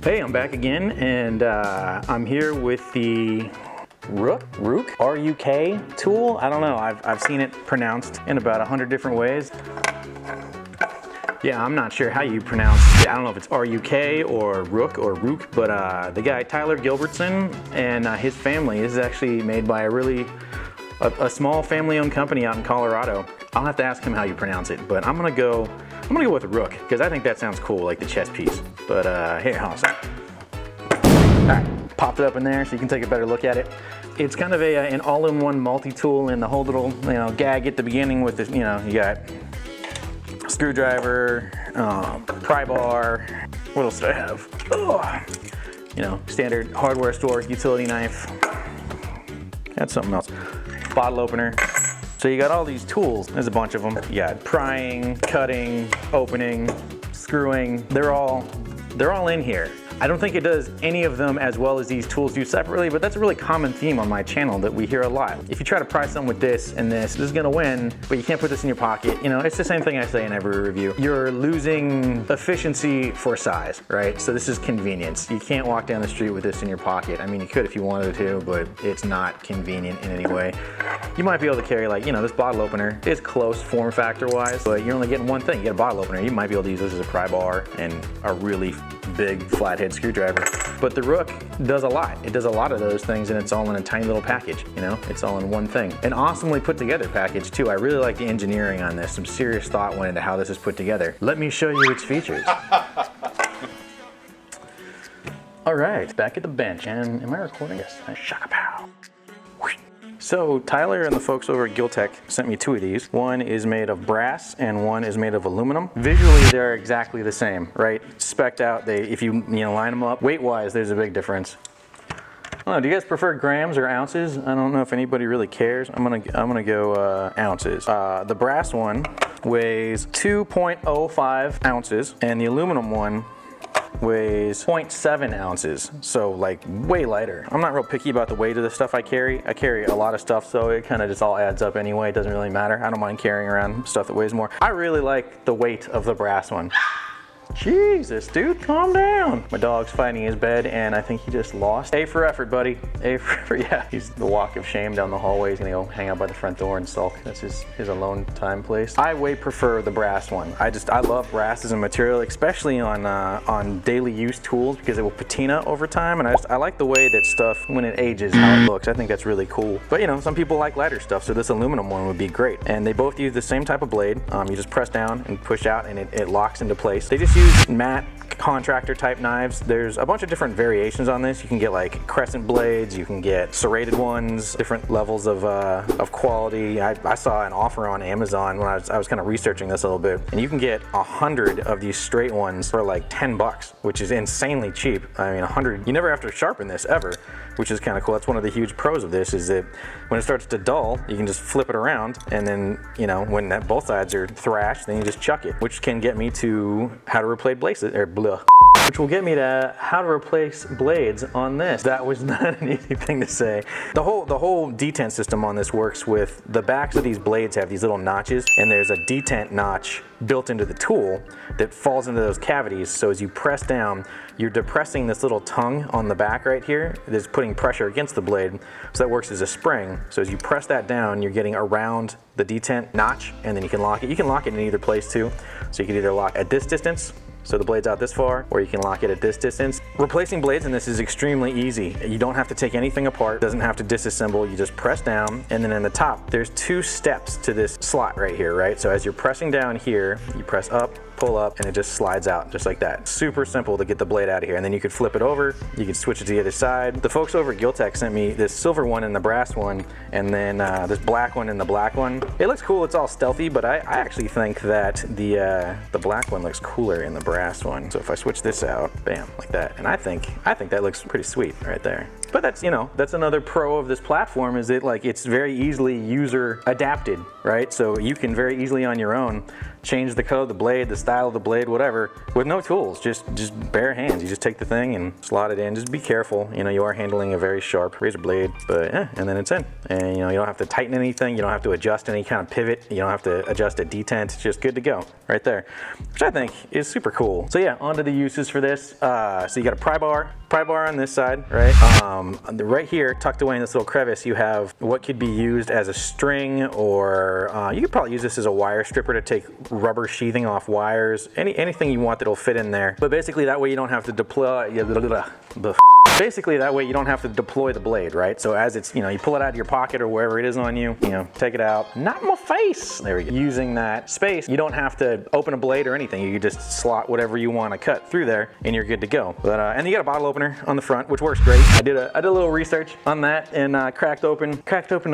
Hey, I'm back again, and I'm here with the RUK, R-U-K tool. I don't know, I've seen it pronounced in about 100 different ways. Yeah, I'm not sure how you pronounce it. I don't know if it's R-U-K or Rook, but the guy Tyler Gilbertson and his family, this is actually made by a small family-owned company out in Colorado. I'll have to ask him how you pronounce it, but I'm gonna go with Rook, because I think that sounds cool, like the chess piece. But here, awesome. All right, popped it up in there so you can take a better look at it. It's kind of an all-in-one multi-tool, and the whole little gag at the beginning with this, you got screwdriver, pry bar. What else do I have? Oh, standard hardware store utility knife. That's something else. Bottle opener. So you got all these tools. There's a bunch of them. You got prying, cutting, opening, screwing. They're all in here. I don't think it does any of them as well as these tools do separately, but that's a really common theme on my channel that we hear a lot. If you try to pry something with this and this is gonna win, but you can't put this in your pocket. It's the same thing I say in every review. You're losing efficiency for size, right? So this is convenience. You can't walk down the street with this in your pocket. I mean, you could if you wanted to, but it's not convenient in any way. You might be able to carry this bottle opener is close form factor wise, but you're only getting one thing. You get a bottle opener. You might be able to use this as a pry bar and a really big flathead screwdriver. But the Rook does a lot. It does a lot of those things, and it's all in a tiny little package, It's all in one thing. An awesomely put together package too. I really like the engineering on this. Some serious thought went into how this is put together. Let me show you its features. All right, back at the bench, and am I recording? Yes, shaka pow. So Tyler and the folks over at GIL-TEK sent me two of these. One is made of brass and one is made of aluminum. Visually, they're exactly the same, right? Spec'd out. if you line them up, weight-wise, there's a big difference. I don't know, do you guys prefer grams or ounces? I don't know if anybody really cares. I'm gonna go ounces. The brass one weighs 2.05 ounces, and the aluminum one weighs 0.7 ounces, so like way lighter. I'm not real picky about the weight of the stuff I carry. I carry a lot of stuff, so it kind of just all adds up anyway. It doesn't really matter. I don't mind carrying around stuff that weighs more. I really like the weight of the brass one. Jesus, dude, calm down. My dog's fighting his bed, and I think he just lost. A for effort, buddy. A for effort, yeah. He's the walk of shame down the hallway. He's gonna go hang out by the front door and sulk. That's his alone time place. I way prefer the brass one. I love brass as a material, especially on daily use tools, because it will patina over time, and I like the way that stuff, when it ages, how it looks. I think that's really cool. But some people like lighter stuff, so this aluminum one would be great. And they both use the same type of blade. You just press down and push out, and it locks into place. They just use matte contractor type knives. There's a bunch of different variations on this. You can get like crescent blades, you can get serrated ones, different levels of quality. I saw an offer on Amazon when I was kind of researching this a little bit, and you can get 100 of these straight ones for like 10 bucks, which is insanely cheap. I mean, 100, you never have to sharpen this ever, which is kind of cool. That's one of the huge pros of this, is that when it starts to dull, you can just flip it around, and then when both sides are thrashed, then you just chuck it, which can get me to how to replace blades, which will get me to how to replace blades on this. That was not an easy thing to say. The whole detent system on this works with the backs of these blades have these little notches, and there's a detent notch built into the tool that falls into those cavities. So as you press down, you're depressing this little tongue on the back right here that's putting pressure against the blade. So that works as a spring. So as you press that down, you're getting around the detent notch, and then you can lock it. You can lock it in either place too. So you can either lock at this distance, so the blade's out this far, or you can lock it at this distance. Replacing blades in this is extremely easy. You don't have to take anything apart, it doesn't have to disassemble. You just press down, and then in the top, there's 2 steps to this slot right here, right? So as you're pressing down here, you press up, pull up, and it just slides out just like that. Super simple to get the blade out of here, and then you could flip it over, you can switch it to the other side. The folks over at GIL-TEK sent me this silver one and the brass one, and then this black one and the black one. It looks cool, it's all stealthy, but I actually think that the black one looks cooler in the brass one. So if I switch this out, bam, like that, and I think that looks pretty sweet right there. But that's, you know, that's another pro of this platform, is it like it's very easily user adapted, right? So you can very easily on your own change the color of the blade, the style of the blade, whatever, with no tools, just bare hands. You just take the thing and slot it in. Just be careful, you know, you are handling a very sharp razor blade, but yeah, and then it's in. And you know, you don't have to tighten anything, you don't have to adjust any kind of pivot, you don't have to adjust a detent, it's just good to go right there, which I think is super cool. So yeah, on to the uses for this. So you got a pry bar on this side, right? Right here, tucked away in this little crevice, you have what could be used as a string, or you could probably use this as a wire stripper to take rubber sheathing off wires, anything you want that'll fit in there. But basically that way you don't have to deploy, basically that way you don't have to deploy the blade, right? So as it's, you know, you pull it out of your pocket or wherever it is on you, you know, take it out, not in my face. There we go. Using that space, you don't have to open a blade or anything. You can just slot whatever you want to cut through there and you're good to go. But, and you got a bottle opener on the front, which works great. I did a little research on that and cracked open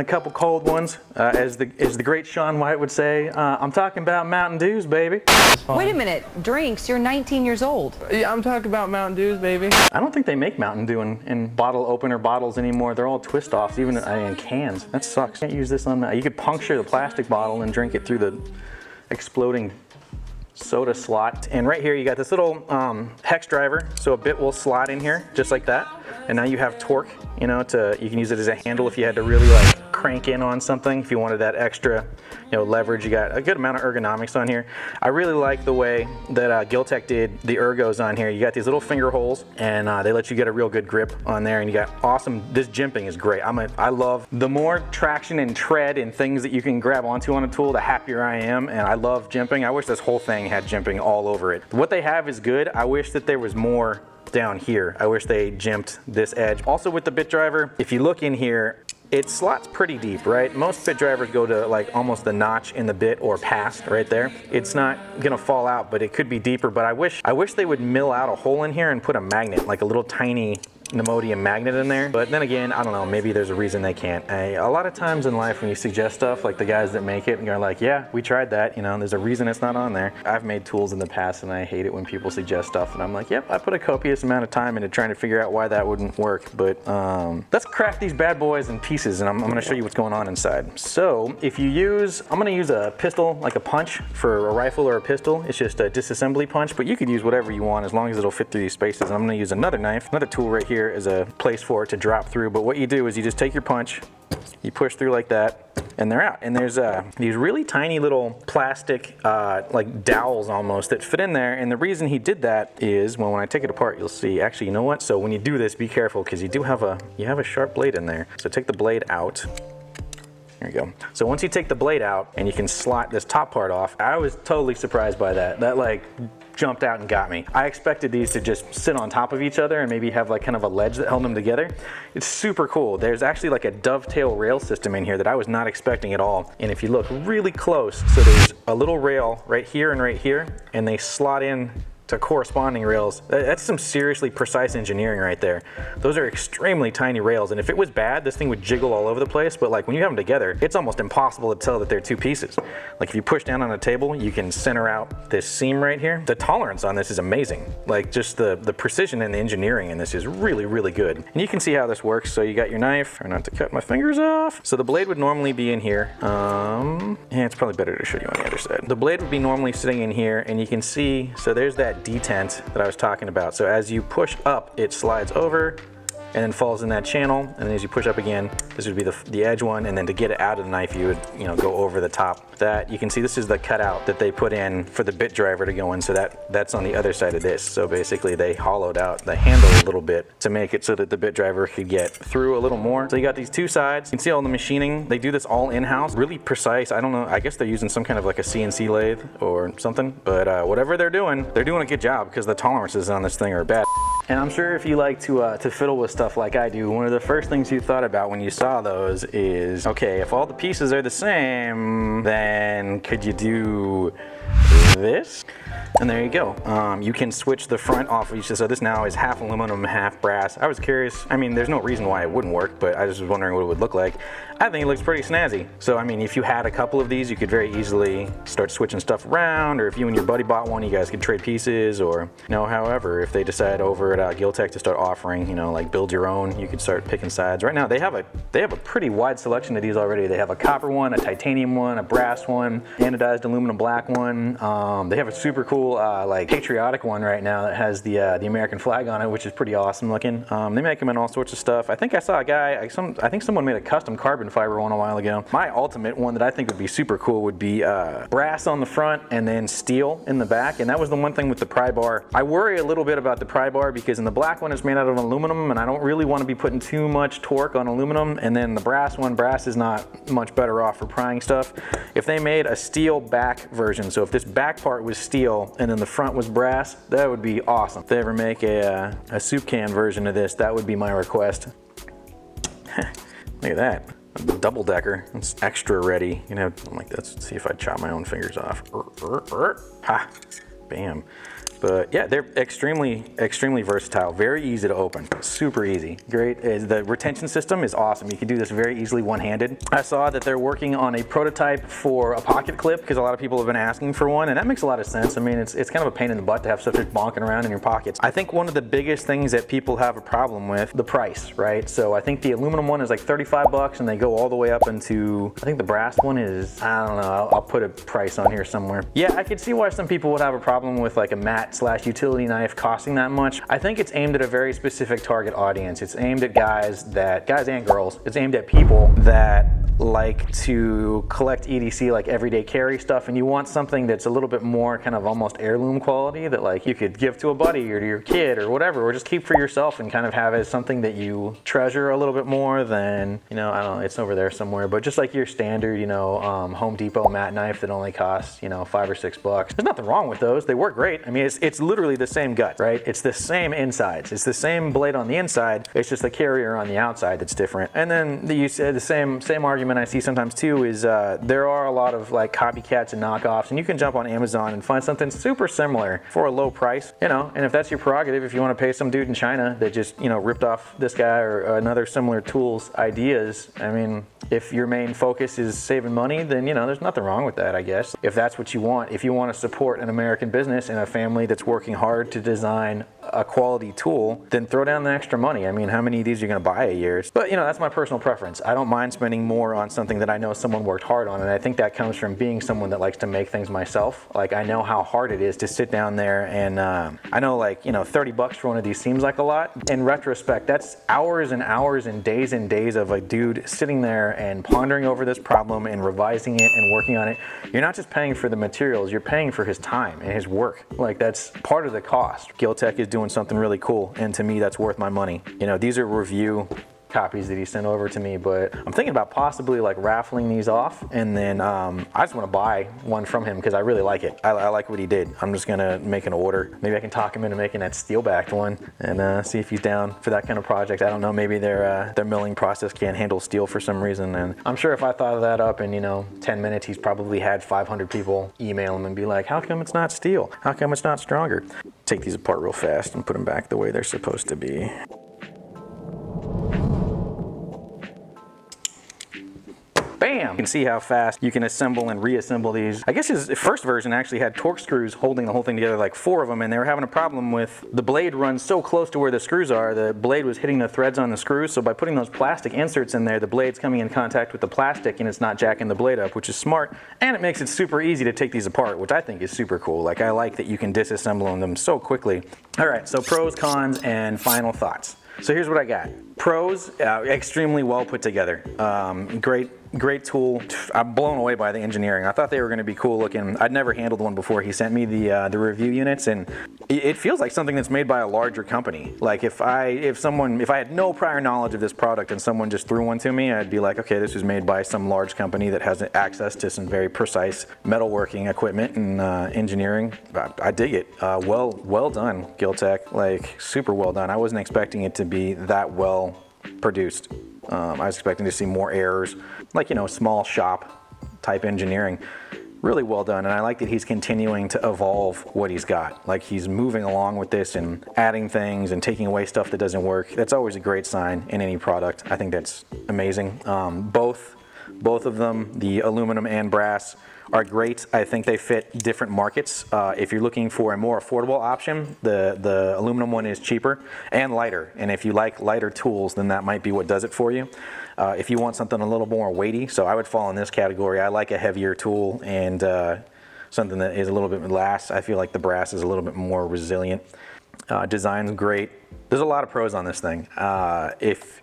a couple cold ones. As the great Sean White would say, I'm talking about Mountain Dews, baby. Wait a minute, drinks, you're 19 years old. Yeah, I'm talking about Mountain Dews, baby. I don't think they make Mountain Dew in bottle opener bottles anymore. They're all twist offs, even in cans. That sucks. Can't use this on that. You could puncture the plastic bottle and drink it through the exploding soda slot. And right here you got this little hex driver, so a bit will slide in here just like that. And now you have torque, you know, you can use it as a handle if you had to really like crank in on something, if you wanted that extra, you know, leverage. You got a good amount of ergonomics on here. I really like the way that Gil-Tek did the ergos on here. You got these little finger holes and they let you get a real good grip on there, and you got awesome, this jimping is great. I love the more traction and tread and things that you can grab onto on a tool, the happier I am, and I love jimping. I wish this whole thing had jimping all over it. What they have is good. I wish that there was more down here. I wish they jimped this edge. Also with the bit driver, if you look in here, it slots pretty deep, right? Most bit drivers go to like almost the notch in the bit or past right there. It's not gonna fall out, but it could be deeper. But I wish they would mill out a hole in here and put a magnet, like a little tiny pneumotium magnet in there. But then again, I don't know, maybe there's a reason they can't. A lot of times in life when you suggest stuff, like the guys that make it and you're like, yeah, we tried that, you know, there's a reason it's not on there. I've made tools in the past and I hate it when people suggest stuff and I'm like, yep, I put a copious amount of time into trying to figure out why that wouldn't work. But let's craft these bad boys in pieces and I'm gonna show you what's going on inside. So if you use, I'm gonna use a pistol, like a punch for a rifle or a pistol. It's just a disassembly punch, but you could use whatever you want as long as it'll fit through these spaces. And I'm gonna use another knife, another tool right here is a place for it to drop through. But what you do is you just take your punch, you push through like that, and they're out. And there's these really tiny little plastic like dowels almost that fit in there. And the reason he did that is, well, when I take it apart, you'll see. Actually, you know what? So when you do this, be careful because you have a sharp blade in there. So take the blade out. There you go. So once you take the blade out and you can slot this top part off, I was totally surprised by that. That like jumped out and got me. I expected these to just sit on top of each other and maybe have like kind of a ledge that held them together. It's super cool. There's actually like a dovetail rail system in here that I was not expecting at all. And if you look really close, so there's a little rail right here, and they slot in to corresponding rails. That's some seriously precise engineering right there. Those are extremely tiny rails, and if it was bad, this thing would jiggle all over the place, but like when you have them together, it's almost impossible to tell that they're two pieces. Like if you push down on a table, you can center out this seam right here. The tolerance on this is amazing. Like just the precision and the engineering in this is really, really good. And you can see how this works. So you got your knife, try not to cut my fingers off. So the blade would normally be in here. Yeah, it's probably better to show you on the other side. The blade would be normally sitting in here, and you can see, so there's that detent that I was talking about. So as you push up, it slides over and then falls in that channel, and then as you push up again, this would be the edge one, and then to get it out of the knife, you would, you know, go over the top. That you can see, this is the cutout that they put in for the bit driver to go in, so that's on the other side of this. So basically they hollowed out the handle a little bit to make it so that the bit driver could get through a little more. So you got these two sides. You can see all the machining. They do this all in-house, really precise. I don't know, I guess they're using some kind of like a CNC lathe or something, but whatever they're doing a good job because the tolerances on this thing are bad. And I'm sure if you like to fiddle with stuff like I do, one of the first things you thought about when you saw those is, okay, if all the pieces are the same, then could you do this? And there you go. You can switch the front off of each. So this now is half aluminum, half brass. I was curious. I mean, there's no reason why it wouldn't work, but I just was wondering what it would look like. I think it looks pretty snazzy. So I mean, if you had a couple of these, you could very easily start switching stuff around, or if you and your buddy bought one, you guys could trade pieces, or however, if they decide over at Gil-Tek to start offering, like build your own, you could start picking sides. Right now they have a pretty wide selection of these already. They have a copper one, a titanium one, a brass one, anodized aluminum black one. They have a super cool like patriotic one right now that has the American flag on it, which is pretty awesome looking. They make them in all sorts of stuff. I think I saw a guy, I think someone made a custom carbon fiber one a while ago. My ultimate one that I think would be super cool would be brass on the front and then steel in the back. And that was the one thing with the Pry Bar. I worry a little bit about the Pry Bar because in the black one it's made out of aluminum, and I don't really want to be putting too much torque on aluminum. And then the brass one, brass is not much better off for prying stuff. If they made a steel back version, so if this back part was steel and then the front was brass, that would be awesome. If they ever make a soup can version of this, that would be my request. Look at that. Double decker. It's extra ready. Like that. See if I chop my own fingers off. Ha! Bam. But yeah, they're extremely versatile, very easy to open, super easy. Great, the retention system is awesome. You can do this very easily one-handed. I saw that they're working on a prototype for a pocket clip because a lot of people have been asking for one, and that makes a lot of sense. I mean, it's kind of a pain in the butt to have stuff just bonking around in your pockets. I think one of the biggest things that people have a problem with, the price, right? So I think the aluminum one is like 35 bucks, and they go all the way up into, I think the brass one is, I don't know, I'll put a price on here somewhere. Yeah, I could see why some people would have a problem with like a matte / utility knife costing that much. I think it's aimed at a very specific target audience. It's aimed at guys and girls. It's aimed at people that like to collect EDC, like everyday carry stuff, and you want something that's a little bit more kind of almost heirloom quality that like you could give to a buddy or to your kid or whatever, or just keep for yourself and kind of have as something that you treasure a little bit more than, I don't know, it's over there somewhere, but just like your standard, Home Depot matte knife that only costs, $5 or $6 bucks. There's nothing wrong with those. They work great. I mean, it's literally the same gut, right? It's the same insides. It's the same blade on the inside. It's just the carrier on the outside that's different. And then you said the same argument I see sometimes too is there are a lot of like copycats and knockoffs, and you can jump on Amazon and find something super similar for a low price, and if that's your prerogative, if you want to pay some dude in China that just, ripped off this guy or another similar tool's ideas, I mean, if your main focus is saving money, then, there's nothing wrong with that, I guess. If that's what you want, if you want to support an American business and a family that's working hard to design a quality tool, then throw down the extra money. I mean, how many of these are you going to buy a year? But that's my personal preference. I don't mind spending more on something that I know someone worked hard on, and I think that comes from being someone that likes to make things myself. Like, I know how hard it is to sit down there and I know, like, 30 bucks for one of these seems like a lot. In retrospect, that's hours and hours and days of a dude sitting there and pondering over this problem and revising it and working on it. You're not just paying for the materials, you're paying for his time and his work. Like, that's part of the cost. Gil-Tek is doing something really cool, and to me that's worth my money. These are review copies that he sent over to me, but I'm thinking about possibly like raffling these off, and then I just want to buy one from him because I really like it. I like what he did. I'm just gonna make an order. Maybe I can talk him into making that steel backed one and see if he's down for that kind of project. I don't know, maybe their milling process can't handle steel for some reason, and I'm sure if I thought of that up in 10 minutes, he's probably had 500 people email him and be like, how come it's not steel? How come it's not stronger? Take these apart real fast and put them back the way they're supposed to be. Bam! You can see how fast you can assemble and reassemble these. I guess his first version actually had torque screws holding the whole thing together, like 4 of them, and they were having a problem with the blade runs so close to where the screws are, the blade was hitting the threads on the screws, so by putting those plastic inserts in there, the blade's coming in contact with the plastic and it's not jacking the blade up, which is smart, and it makes it super easy to take these apart, which I think is super cool. Like, I like that you can disassemble them so quickly. All right, so pros, cons, and final thoughts. So here's what I got. Pros, extremely well put together. Great tool. I'm blown away by the engineering. I thought they were going to be cool looking. I'd never handled one before. He sent me the review units, and it feels like something that's made by a larger company. Like, if I had no prior knowledge of this product and someone just threw one to me, I'd be like, okay, this was made by some large company that has access to some very precise metalworking equipment and engineering. I dig it. Well done, Gil-Tek. Like, super well done. I wasn't expecting it to be that well produced. I was expecting to see more errors, like, small shop type engineering. really well done, and I like that he's continuing to evolve what he's got. Like he's moving along with this and adding things and taking away stuff that doesn't work. That's always a great sign in any product. I think that's amazing. Both of them, the aluminum and brass, are great. I think they fit different markets. If you're looking for a more affordable option, the aluminum one is cheaper and lighter. And if you like lighter tools, then that might be what does it for you. If you want something a little more weighty, so I would fall in this category. I like a heavier tool and something that is a little bit lasts. I feel like the brass is a little bit more resilient. Design's great. There's a lot of pros on this thing. If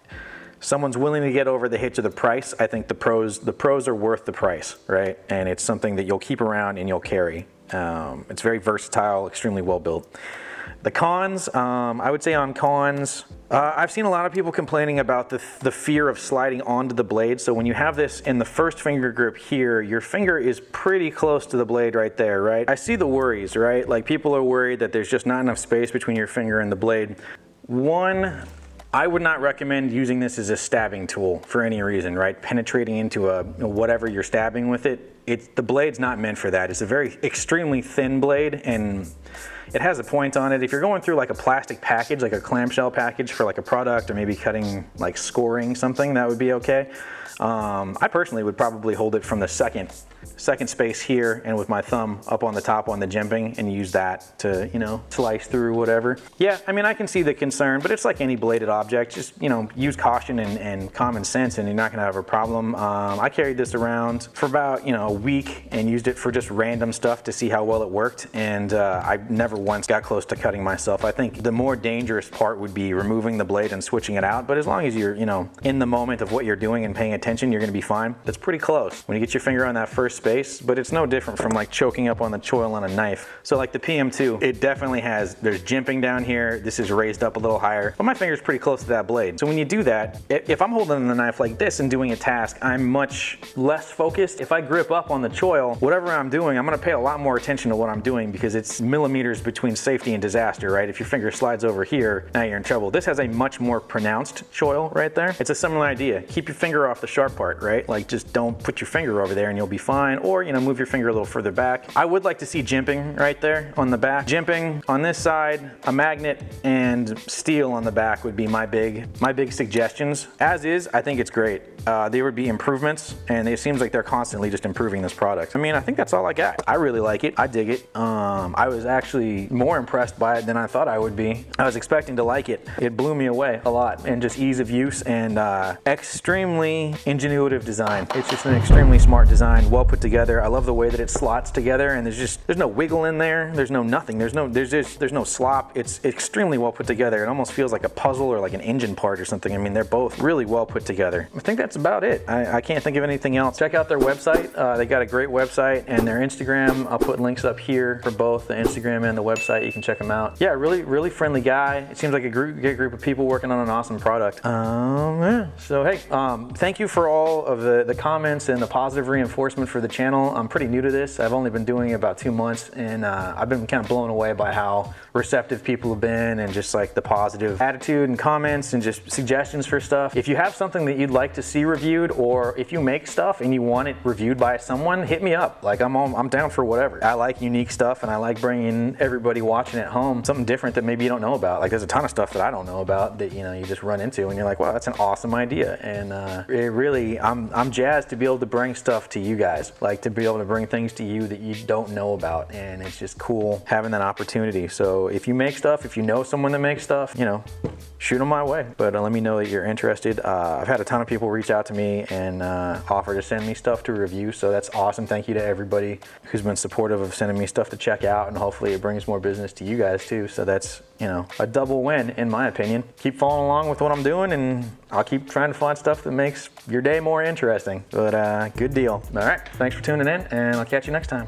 someone's willing to get over the hitch of the price, I think the pros are worth the price, right? And it's something that you'll keep around and you'll carry. It's very versatile, extremely well built. The cons, I would say on cons, I've seen a lot of people complaining about the fear of sliding onto the blade. So when you have this in the first finger grip here, your finger is pretty close to the blade right there, right? I see the worries, right? Like people are worried that there's just not enough space between your finger and the blade. One, I would not recommend using this as a stabbing tool for any reason, right? Penetrating into whatever you're stabbing with it. The blade's not meant for that. It's a very extremely thin blade and it has a point on it. If you're going through like a plastic package, like a clamshell package for like a product or maybe cutting, like scoring something, that would be okay. I personally would probably hold it from the second space here and with my thumb up on the top on the jimping and use that to, you know, slice through whatever. Yeah, I mean, I can see the concern, but it's like any bladed object. Just, you know, use caution and common sense and you're not gonna have a problem. I carried this around for about, you know, a week and used it for just random stuff to see how well it worked. And I never once got close to cutting myself. I think the more dangerous part would be removing the blade and switching it out. But as long as you're, you know, in the moment of what you're doing and paying attention, you're gonna be fine. That's pretty close when you get your finger on that first space, but it's no different from like choking up on the choil on a knife. So like the PM2, it definitely has, there's jimping down here. This is raised up a little higher, but my finger's pretty close to that blade. So when you do that, if I'm holding the knife like this and doing a task, I'm much less focused. If I grip up on the choil, whatever I'm doing, I'm gonna pay a lot more attention to what I'm doing because it's millimeters between safety and disaster, right? If your finger slides over here, now you're in trouble. This has a much more pronounced choil right there. It's a similar idea. Keep your finger off the sharp part, right? Like just don't put your finger over there and you'll be fine, or, you know, move your finger a little further back. I would like to see jimping right there on the back. Jimping on this side, a magnet and steel on the back would be my big suggestions. As is, I think it's great. There would be improvements and it seems like they're constantly just improving this product. I mean, I think that's all I got. I really like it. I dig it. I was actually more impressed by it than I thought I would be. I was expecting to like it. It blew me away a lot, and just ease of use and extremely ingenuitive design. It's just an extremely smart design, well put together. I love the way that it slots together and there's no wiggle in there. There's no nothing. There's no slop. It's extremely well put together. It almost feels like a puzzle or like an engine part or something. I mean, they're both really well put together. I think that's about it. I can't think of anything else. Check out their website. They got a great website, and their Instagram, I'll put links up here for both the Instagram and the website. You can check them out. Yeah, really friendly guy. It seems like a good group of people working on an awesome product. Yeah. So hey, thank you for all of the comments and the positive reinforcement for the channel. I'm pretty new to this. I've only been doing it about 2 months, and I've been kind of blown away by how receptive people have been and just like the positive attitude and comments and just suggestions for stuff. If you have something that you'd like to see reviewed, or if you make stuff and you want it reviewed by someone, hit me up. Like I'm down for whatever. I like unique stuff, and I like bringing everybody watching at home something different that maybe you don't know about. Like there's a ton of stuff that I don't know about that, you know, you just run into and you're like, wow, that's an awesome idea. And it really, I'm jazzed to be able to bring stuff to you guys, like to be able to bring things to you that you don't know about, and it's just cool having that opportunity. So if you make stuff, if you know someone that makes stuff, you know, shoot them my way. But let me know that you're interested. I've had a ton of people reach out to me and offer to send me stuff to review, so that's awesome. Thank you to everybody who's been supportive of sending me stuff to check out, and hopefully it brings more business to you guys too. So that's, you know, a double win in my opinion. Keep following along with what I'm doing, and I'll keep trying to find stuff that makes your day more interesting. But good deal. All right, thanks for tuning in, and I'll catch you next time.